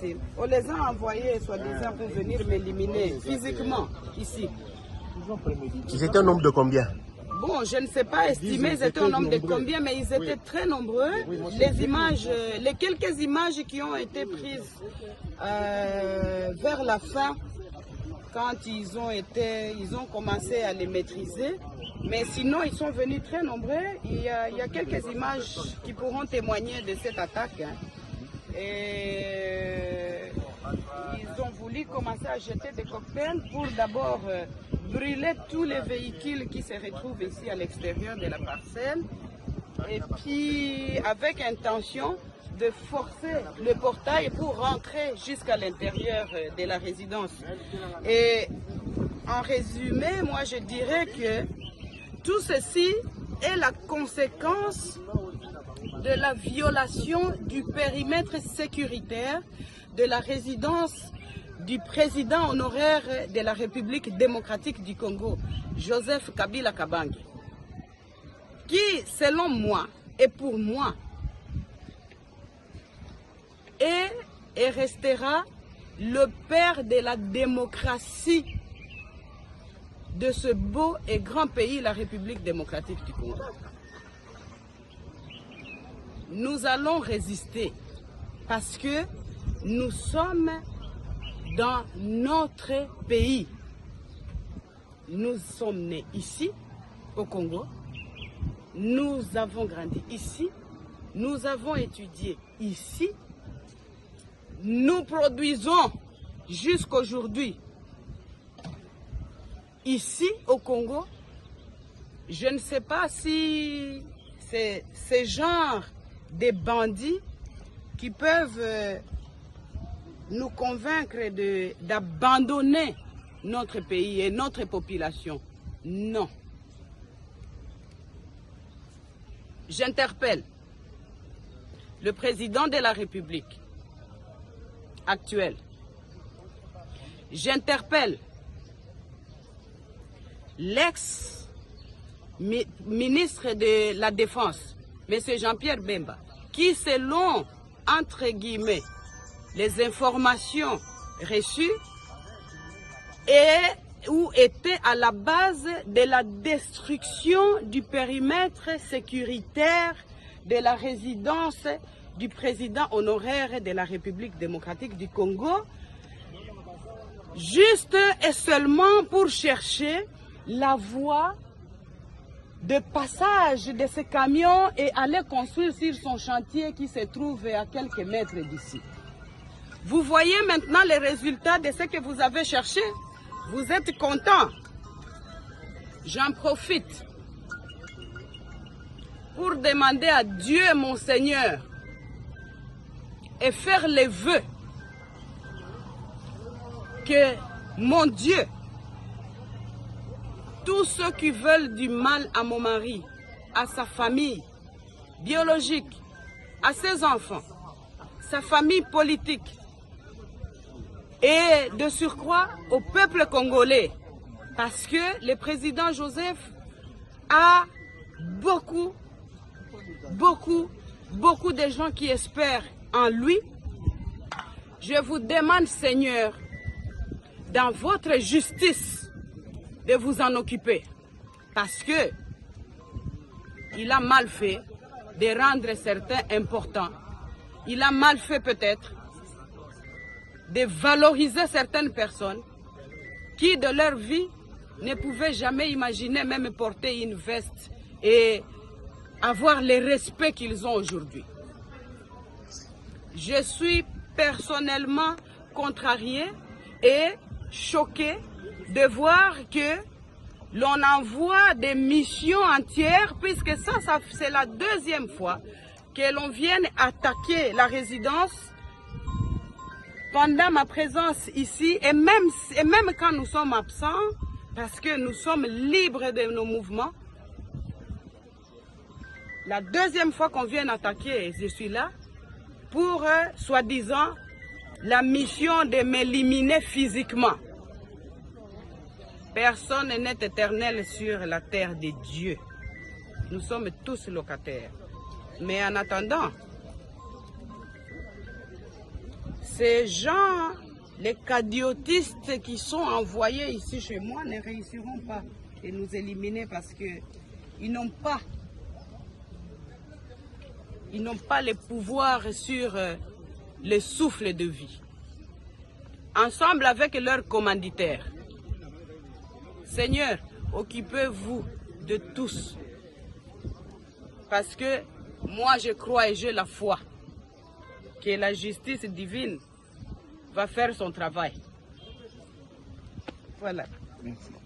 Si. On les a envoyés, soi-disant, pour venir m'éliminer physiquement, ici. Ils étaient un nombre de combien? Bon, je ne sais pas estimer, ils étaient un nombre de combien, mais ils étaient très nombreux. Les images, les quelques images qui ont été prises vers la fin, quand ils ont commencé à les maîtriser. Mais sinon, ils sont venus très nombreux. Il y a quelques images qui pourront témoigner de cette attaque. Et ils ont voulu commencer à jeter des cocktails pour d'abord brûler tous les véhicules qui se retrouvent ici à l'extérieur de la parcelle. Et puis, avec intention de forcer le portail pour rentrer jusqu'à l'intérieur de la résidence. Et en résumé, moi je dirais que tout ceci est la conséquence de la violation du périmètre sécuritaire de la résidence du président honoraire de la République démocratique du Congo, Joseph Kabila Kabange, qui, selon moi et pour moi, est et restera le père de la démocratie de ce beau et grand pays, la République démocratique du Congo. Nous allons résister parce que nous sommes dans notre pays. Nous sommes nés ici, au Congo. Nous avons grandi ici. Nous avons étudié ici. Nous produisons jusqu'aujourd'hui ici au Congo. Je ne sais pas si c'est ce genre de bandits qui peuvent nous convaincre d'abandonner notre pays et notre population. Non. J'interpelle le président de la République actuel. J'interpelle l'ex-ministre de la Défense, M. Jean-Pierre Bemba, qui, selon, entre guillemets, les informations reçues, était à la base de la destruction du périmètre sécuritaire de la résidence du président honoraire de la République démocratique du Congo, juste et seulement pour chercher la voie de passage de ce camion et aller construire sur son chantier qui se trouve à quelques mètres d'ici. Vous voyez maintenant les résultats de ce que vous avez cherché. Vous êtes content. J'en profite pour demander à Dieu, mon Seigneur, et faire les vœux que, mon Dieu, tous ceux qui veulent du mal à mon mari, à sa famille biologique, à ses enfants, sa famille politique, et de surcroît au peuple congolais, parce que le président Joseph a beaucoup de gens qui espèrent en lui. Je vous demande, Seigneur, dans votre justice, de vous en occuper, parce que il a mal fait de rendre certains importants. Il a mal fait peut-être de valoriser certaines personnes qui, de leur vie, ne pouvaient jamais imaginer même porter une veste et avoir le respect qu'ils ont aujourd'hui. Je suis personnellement contrariée et choquée de voir que l'on envoie des missions entières, puisque ça c'est la deuxième fois que l'on vienne attaquer la résidence pendant ma présence ici, et même quand nous sommes absents, parce que nous sommes libres de nos mouvements. La deuxième fois qu'on vient attaquer, je suis là, pour, soi-disant, la mission de m'éliminer physiquement. Personne n'est éternel sur la terre de Dieu. Nous sommes tous locataires. Mais en attendant, Ces gens, les cadiotistes qui sont envoyés ici chez moi ne réussiront pas à nous éliminer parce qu'ils n'ont pas le pouvoir sur le souffle de vie. Ensemble avec leurs commanditaires. Seigneur, occupez-vous de tous. Parce que moi je crois et j'ai la foi que la justice divine va faire son travail. Voilà. Merci.